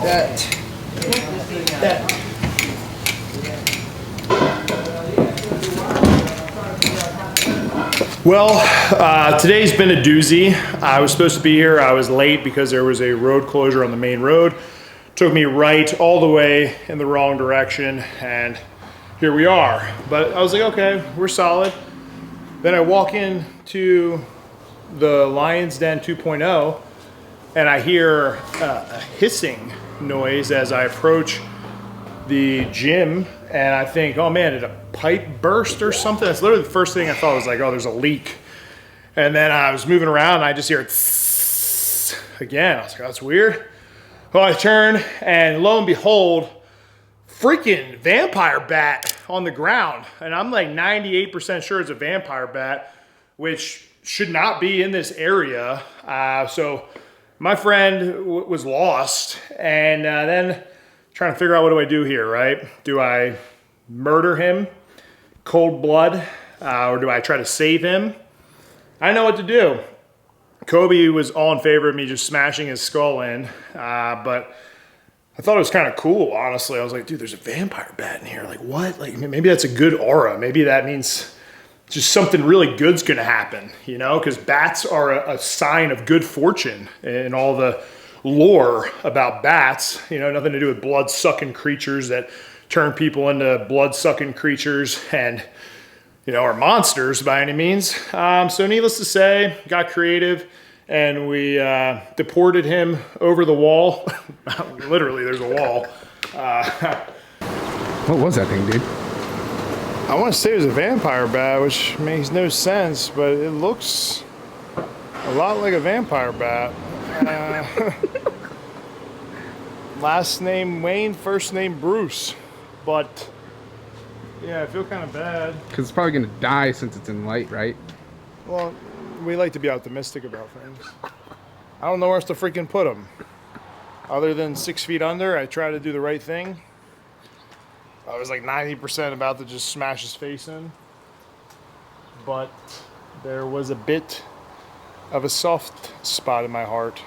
That. Well, today's been a doozy. I was supposed to be here. I was late because there was a road closure on the main road. Took me right all the way in the wrong direction, and here we are. But I was like, okay, we're solid. Then I walk into the Lion's Den 2.0, and I hear a hissing noise as I approach the gym, and I think, oh man, did a pipe burst or something? That's literally the first thing I thought. Was like, oh, there's a leak. And then I was moving around, and I just hear it again. I was like, oh, that's weird. Well, I turn, and lo and behold, freaking vampire bat on the ground. And I'm like 98% sure it's a vampire bat, which should not be in this area. So my friend was lost, and then trying to figure out, what do I do here, right? Do I murder him, cold blood, or do I try to save him? I know what to do. Kobe was all in favor of me just smashing his skull in, but I thought it was kind of cool, honestly. I was like, dude, there's a vampire bat in here. Like, what? Like, maybe that's a good aura. Maybe that means just something really good's gonna happen, you know? Because bats are a sign of good fortune, and all the lore about bats, you know, nothing to do with blood-sucking creatures that turn people into blood-sucking creatures and, you know, are monsters by any means. So needless to say, got creative, and we deported him over the wall. Literally, there's a wall. What was that thing, dude? I want to say it was a vampire bat, which makes no sense, but it looks a lot like a vampire bat. Last name Wayne, first name Bruce. But yeah, I feel kind of bad. Because it's probably going to die since it's in light, right? Well, we like to be optimistic about things. I don't know where else to freaking put him. Other than 6 feet under, I try to do the right thing. I was like 90% about to just smash his face in. But there was a bit of a soft spot in my heart.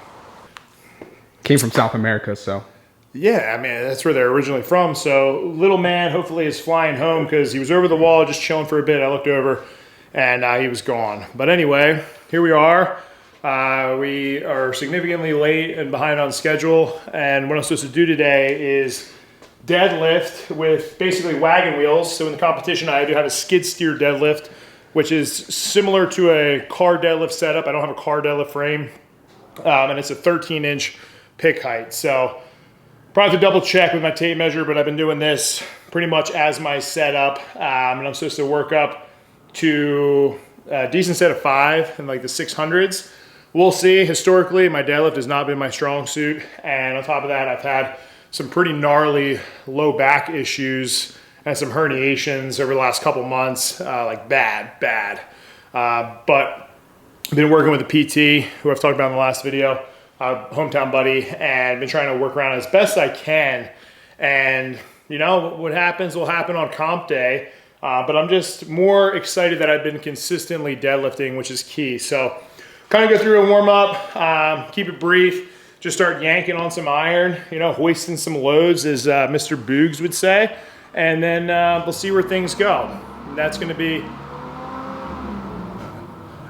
Came from South America, so. Yeah, I mean, that's where they're originally from. So little man hopefully is flying home, because he was over the wall just chilling for a bit. I looked over, and he was gone. But anyway, here we are. We are significantly late and behind on schedule. And what I'm supposed to do today is deadlift with basically wagon wheels. So in the competition, I do have a skid steer deadlift, which is similar to a car deadlift setup. I don't have a car deadlift frame, and it's a 13-inch pick height. So probably have to double check with my tape measure, but I've been doing this pretty much as my setup, and I'm supposed to work up to a decent set of 5 in like the 600s. We'll see. Historically, my deadlift has not been my strong suit, and on top of that, I've had some pretty gnarly low back issues and some herniations over the last couple months, like bad. But I've been working with a PT who I've talked about in the last video, hometown buddy, and been trying to work around as best I can. And you know, what happens will happen on comp day, but I'm just more excited that I've been consistently deadlifting, which is key. So kind of go through a warm up, keep it brief, just start yanking on some iron, you know, hoisting some loads, as Mr. Boogs would say, and then we'll see where things go. And that's going to be,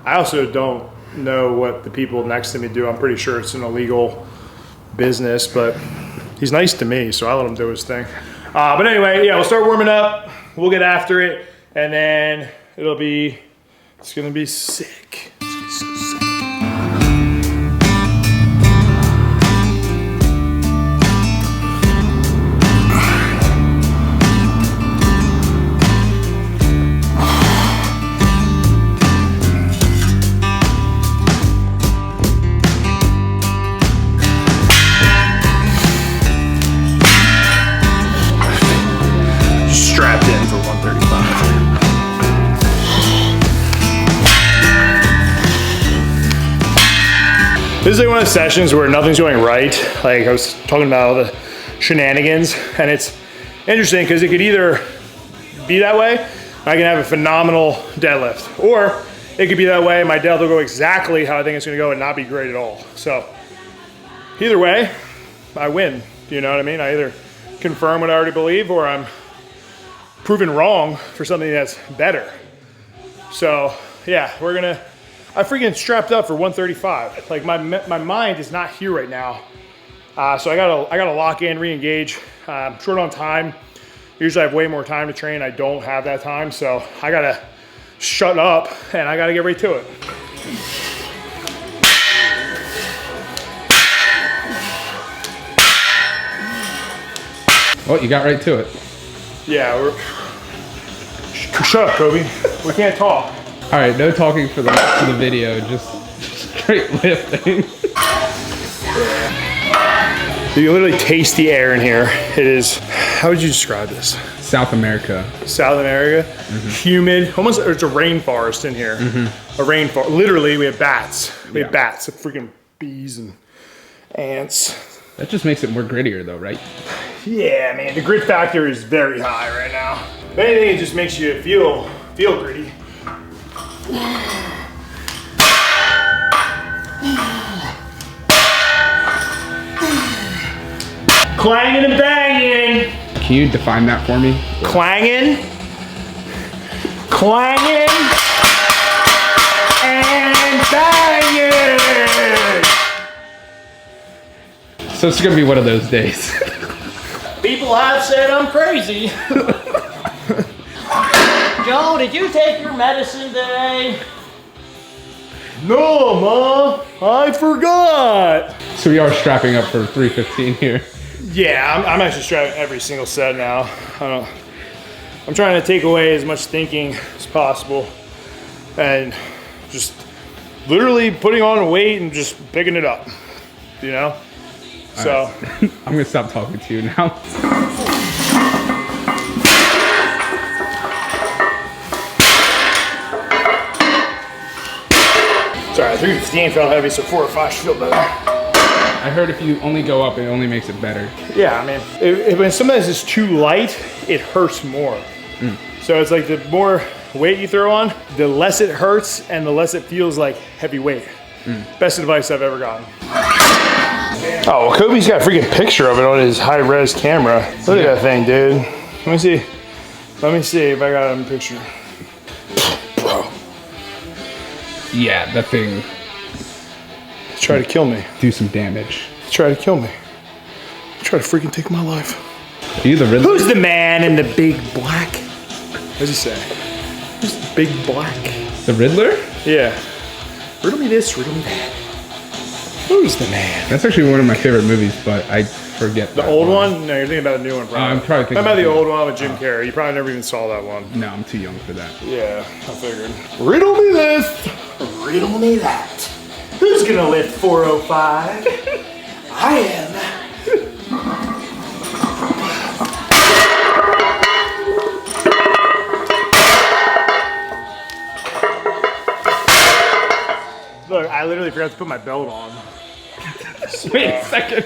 I also don't know what the people next to me do. I'm pretty sure it's an illegal business, but he's nice to me, so I let him do his thing. But anyway, yeah, we'll start warming up. We'll get after it, and then it's gonna be sick. It's gonna be so sick. Strapped in for 135. This is like one of the sessions where nothing's going right. Like I was talking about all the shenanigans, and it's interesting because it could either be that way, I can have a phenomenal deadlift, or it could be that way, my deadlift will go exactly how I think it's gonna go and not be great at all. So either way, I win. You know what I mean? I either confirm what I already believe or I'm proven wrong for something that's better. So yeah, I freaking strapped up for 135. Like my mind is not here right now. So I gotta lock in, re-engage. Short on time. Usually I have way more time to train. I don't have that time. So I gotta shut up and I gotta get right to it. Well, you got right to it. Yeah, shut up, Kobe. We can't talk. All right, no talking for the rest of the video, just straight lifting. You can literally taste the air in here. It is, how would you describe this? South America. South America, humid, almost, it's a rainforest in here. A rainforest, literally we have bats. We have bats, freaking bees and ants. That just makes it more grittier though, right? Yeah, man, the grit factor is very high right now. If anything, it just makes you feel gritty. Clanging and banging. Can you define that for me? Clanging, clanging, and banging. So it's gonna be one of those days. People have said I'm crazy. Joe, did you take your medicine today? No, Ma, I forgot. So we are strapping up for 315 here. Yeah, I'm actually strapping every single set now. I'm trying to take away as much thinking as possible and just literally putting on a weight and just picking it up, you know? So Right. I'm gonna stop talking to you now. sorry, 315 felt heavy, so 4 or 5 should feel better. I heard if you only go up, it only makes it better. Yeah, I mean, when something is too light, it hurts more. So it's like the more weight you throw on, the less it hurts and the less it feels like heavy weight. Best advice I've ever gotten. Oh, well, Kobe's got a freaking picture of it on his high-res camera. Look at that thing, dude. Let me see. Let me see if I got a picture. Bro. Yeah, that thing Try to kill me. do some damage. Try to kill me. Try to freaking take my life. Are you the Riddler? Who's the man in the big black? What does he say? Who's the big black? The Riddler? Yeah. Riddle me this, riddle me that. Who's the man? That's actually one of my favorite movies, but I forget The that old one? No, you're thinking about the new one, probably. I'm probably thinking about the about old one with Jim Carrey. You probably never even saw that one. No, I'm too young for that. Yeah, I figured. Riddle me this, riddle me that. Who's gonna lift 405? I am. Look, I literally forgot to put my belt on. Wait a second.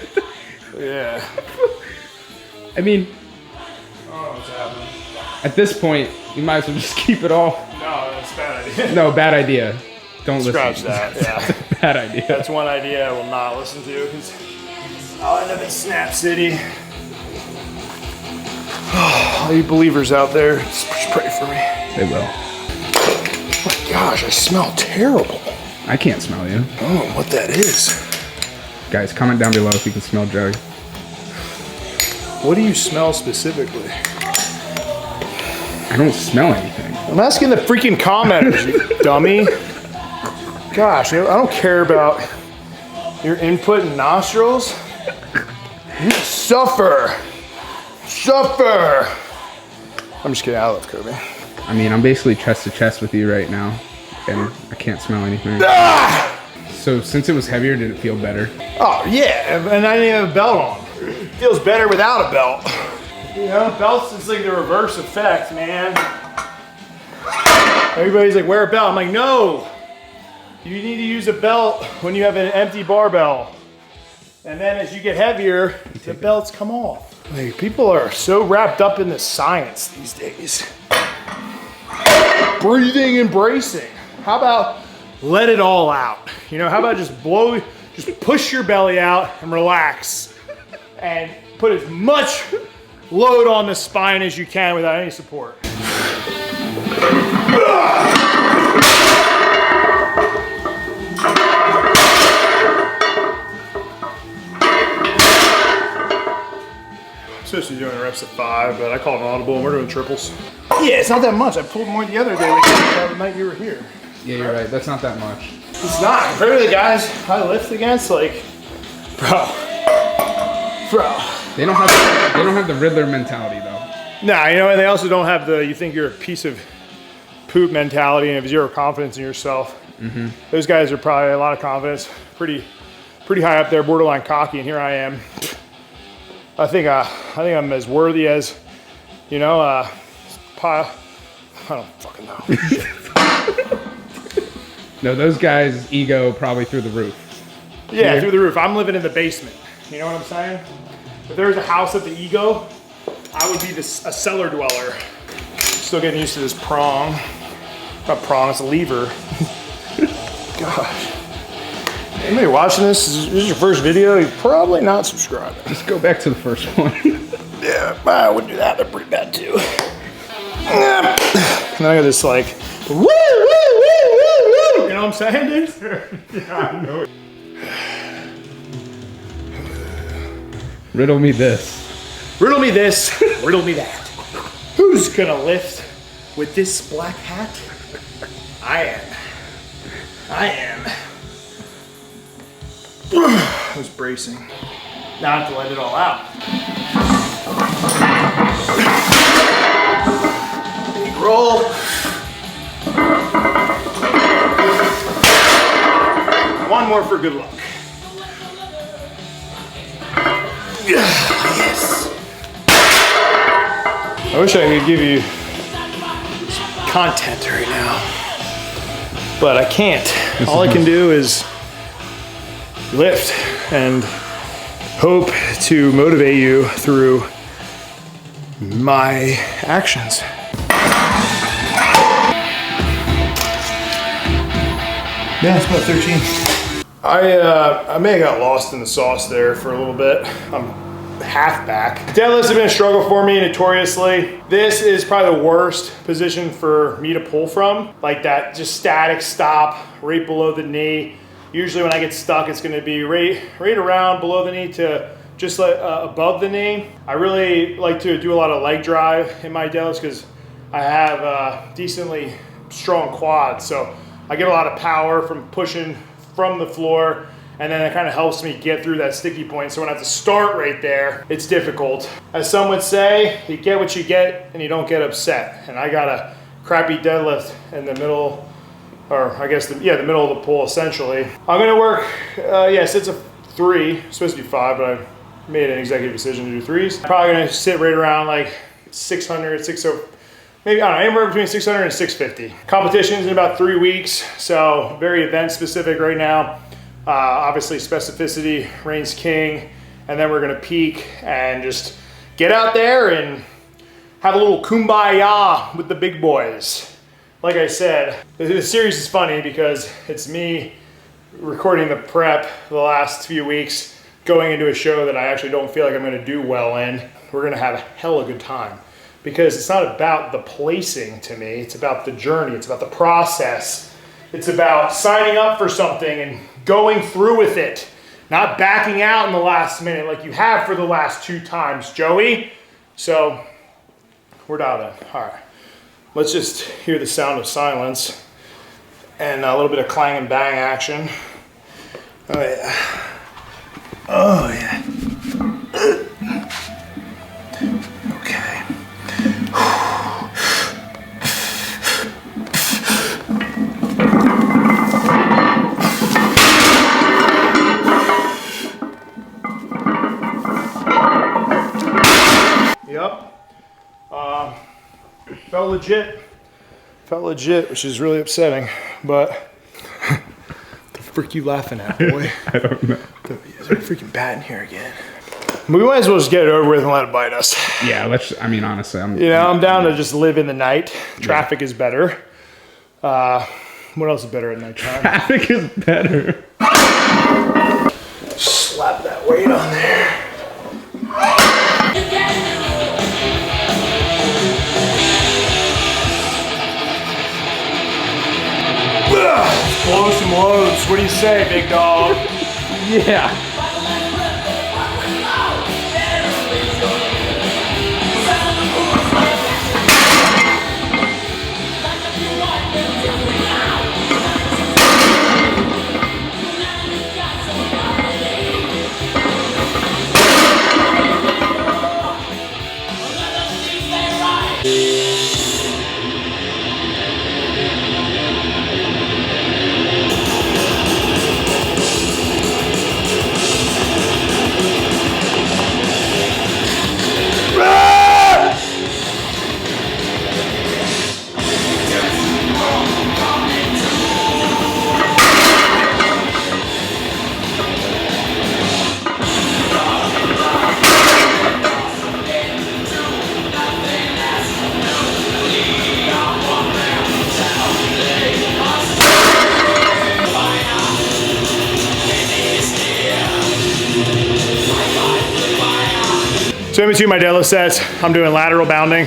Yeah. I mean, Oh, what's happening? at this point, you might as well just keep it all. No, that's a bad idea. No, bad idea. Don't Scratch listen. that, yeah. Bad idea. That's one idea I will not listen to because I'll end up in Snap City. All you believers out there, just pray for me. They will. Oh my gosh, I smell terrible. I can't smell you. I don't know what that is. Guys, comment down below if you can smell Joey. What do you smell specifically? I don't smell anything. I'm asking the freaking commenters, you dummy. Gosh, I don't care about your input and nostrils. You suffer. Suffer. I'm just kidding, I love Kobe. I mean, I'm basically chest to chest with you right now, and I can't smell anything. Ah! So since it was heavier, did it feel better? Oh yeah, and I didn't even have a belt on. It feels better without a belt. You know, belts is like the reverse effect, man. Everybody's like, wear a belt. I'm like, no. You need to use a belt when you have an empty barbell. And then as you get heavier, the belts come off. Like, people are so wrapped up in the science these days. Breathing and bracing. How about let it all out? You know, how about just push your belly out and relax. and put as much load on the spine as you can without any support. I'm supposed to be doing reps of 5, but I call it an audible and we're doing triples. Yeah, it's not that much. I pulled more the other day the night you were here. Yeah, you're right. That's not that much. It's not. Compared to the guys I lift against, like, bro. They don't have the Riddler mentality though. Nah, you know, and they also don't have the you think you're a piece of poop mentality and have zero confidence in yourself. Mm-hmm. Those guys are probably a lot of confidence, pretty high up there, borderline cocky, and here I am. I think I'm as worthy as, you know, I don't fucking know. No, those guys' ego probably through the roof. Yeah, through the roof. I'm living in the basement. You know what I'm saying? If there was a house at the ego, I would be a cellar dweller. Still getting used to this prong. Not prong, it's a lever. Gosh. Anybody watching this? This is your first video, you're probably not subscribing. Just go back to the first one. Yeah, I wouldn't do that. They're pretty bad too. And then I got this like, woo, woo, woo, woo, woo. You know what I'm saying, dude? Yeah, I know. Riddle me this. Riddle me this, riddle me that. Who's gonna lift with this black hat? I am. I was bracing. Now I have to let it all out. Big roll. One more for good luck. Yes. I wish I could give you content right now, but I can't. All I can do is lift and hope to motivate you through my actions. Yeah, it's about 13. I may have got lost in the sauce there for a little bit. I'm half back. Deadlifts have been a struggle for me notoriously. This is probably the worst position for me to pull from. Like that just static stop right below the knee. Usually when I get stuck, it's gonna be right around below the knee to just above the knee. I really like to do a lot of leg drive in my deadlifts because I have decently strong quads. So I get a lot of power from pushing from the floor, and then it kind of helps me get through that sticky point. So when I have to start right there, it's difficult. As some would say, you get what you get and you don't get upset. And I got a crappy deadlift in the middle, or I guess the middle of the pull essentially. I'm gonna work, yes, it's a 3, it's supposed to be 5, but I made an executive decision to do 3s. Probably gonna sit right around like 600, 600, maybe, I don't know, anywhere between 600 and 650. Competition's in about 3 weeks, so very event specific right now. Obviously specificity reigns king, and then we're gonna peak and just get out there and have a little kumbaya with the big boys. Like I said, the series is funny because it's me recording the prep the last few weeks, going into a show that I actually don't feel like I'm gonna do well in. We're gonna have a hella good time. Because it's not about the placing to me, it's about the journey, it's about the process. It's about signing up for something and going through with it, not backing out in the last minute like you have for the last 2 times, Joey. So, we're dialed in. All right, let's just hear the sound of silence and a little bit of clang and bang action. Oh yeah. Oh yeah. Okay. Yep. Felt legit, which is really upsetting, but the frick you laughing at, boy? I don't know. Is there a freaking bat in here again? We might as well just get it over with and let it bite us. Yeah, I mean, honestly, I'm down to just live in the night. Traffic is better. What else is better at nighttime? Traffic is better. Slap that weight on there. blow some loads. What do you say, big dog? Yeah. So in between my deadlift sets, I'm doing lateral bounding,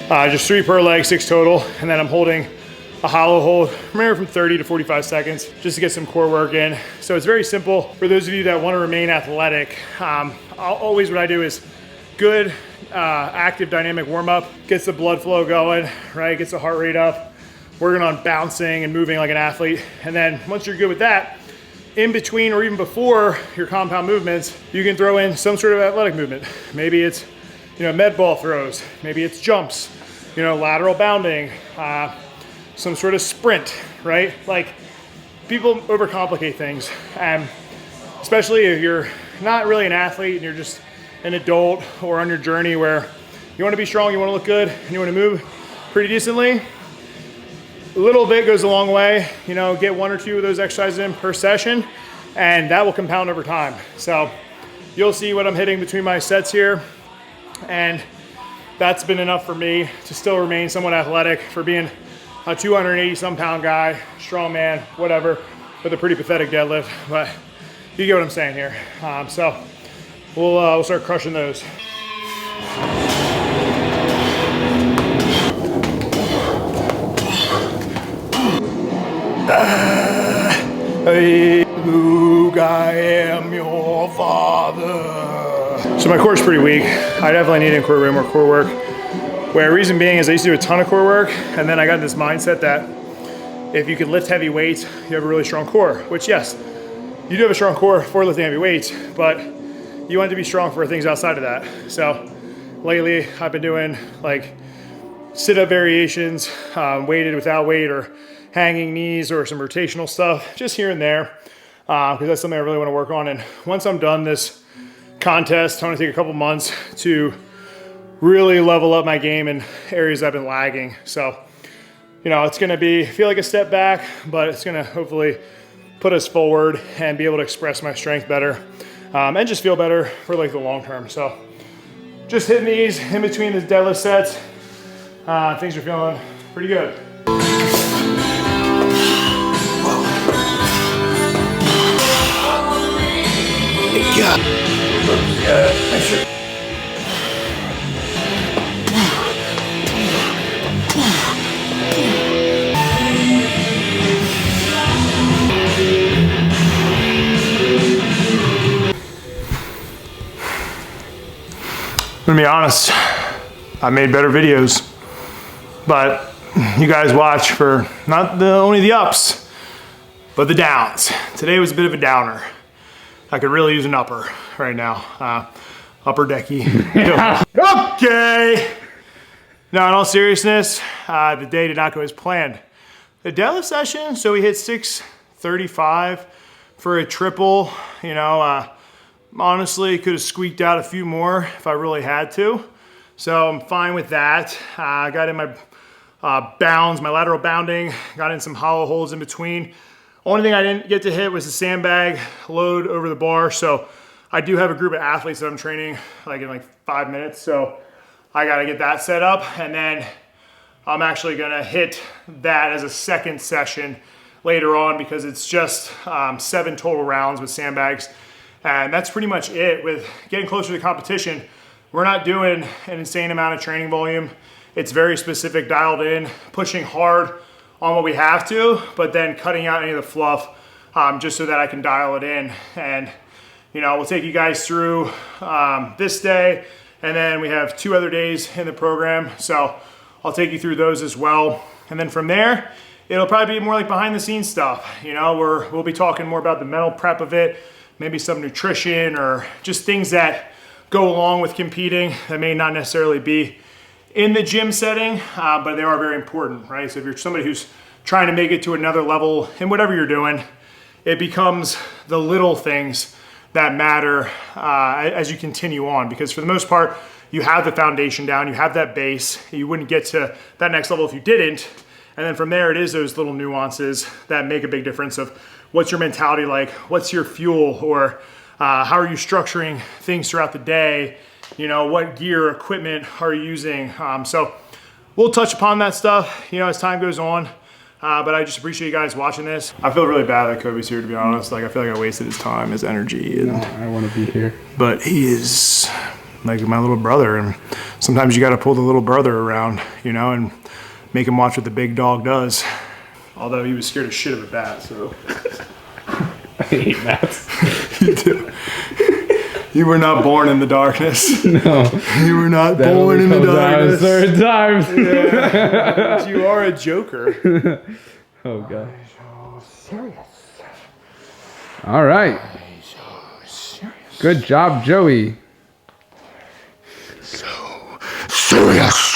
just 3 per leg, 6 total, and then I'm holding a hollow hold, maybe from 30 to 45 seconds, just to get some core work in. So it's very simple. For those of you that want to remain athletic, always what I do is good, active, dynamic warm-up, gets the blood flow going, right? Gets the heart rate up, working on bouncing and moving like an athlete. And then once you're good with that, in between or even before your compound movements, you can throw in some sort of athletic movement. Maybe it's, med ball throws. Maybe it's jumps, lateral bounding, some sort of sprint, right? Like, people overcomplicate things. And especially if you're not really an athlete and you're just an adult or on your journey where you want to be strong, you want to look good, and you want to move pretty decently, a little bit goes a long way. Get 1 or 2 of those exercises in per session, and that will compound over time. So you'll see what I'm hitting between my sets here, and that's been enough for me to still remain somewhat athletic for being a 280-some pound guy, strong man, whatever, with a pretty pathetic deadlift. But you get what I'm saying here. So we'll start crushing those. Hey, Luke, I am your father. So my core's pretty weak. I definitely need to incorporate more core work. Where reason being is I used to do a ton of core work, and then I got in this mindset that if you can lift heavy weights, you have a really strong core, which yes, you do have a strong core for lifting heavy weights, but you want to be strong for things outside of that. So lately I've been doing like sit-up variations, weighted without weight, or hanging knees, or some rotational stuff, just here and there, because that's something I really want to work on. And once I'm done this contest, I want to take a couple months to really level up my game in areas I've been lagging. So, it's going to feel like a step back, but it's going to hopefully put us forward and be able to express my strength better, and just feel better for like the long term. So just hitting these in between the deadlift sets, things are feeling pretty good. Yeah, sure. I'm gonna be honest, I made better videos, but you guys watch for not only the ups, but the downs. Today was a bit of a downer. I could really use an upper right now. Upper decky. Okay. Now, in all seriousness, the day did not go as planned. The deadlift session, so we hit 635 for a triple. Honestly, could have squeaked out a few more if I really had to. So I'm fine with that. I got in my bounds, my lateral bounding, got in some hollow holds in between. Only thing I didn't get to hit was the sandbag load over the bar. So I do have a group of athletes that I'm training in 5 minutes. So I got to get that set up, and then I'm actually going to hit that as a second session later on, because it's just 7 total rounds with sandbags. And that's pretty much it. With getting closer to the competition, we're not doing an insane amount of training volume. It's very specific, dialed in, pushing hard on what we have to, but then cutting out any of the fluff just so that I can dial it in. And, you know, we'll take you guys through this day, and then we have 2 other days in the program. So I'll take you through those as well. And then from there, it'll probably be more like behind the scenes stuff. You know, we'll be talking more about the mental prep of it, maybe some nutrition or just things that go along with competing that may not necessarily be in the gym setting, but they are very important, right? So if you're somebody who's trying to make it to another level in whatever you're doing, it becomes the little things that matter as you continue on, because for the most part, you have the foundation down, you have that base. You wouldn't get to that next level if you didn't. And then from there, it is those little nuances that make a big difference of what's your mentality like, what's your fuel, or how are you structuring things throughout the day? You know, what gear, equipment are you using? So we'll touch upon that stuff, you know, as time goes on. But I just appreciate you guys watching this. I feel really bad that Kobe's here, to be honest. Like, I feel like I wasted his time, his energy. And, No, I want to be here. but he is like my little brother. And sometimes you got to pull the little brother around, you know, and make him watch what the big dog does. Although he was scared of shit of a bat, so. I hate bats. You do. You were not born in the darkness. No. You were not born in the darkness. Third time. Yeah. But you are a joker. Oh god. All right. Good job, Joey. Serious.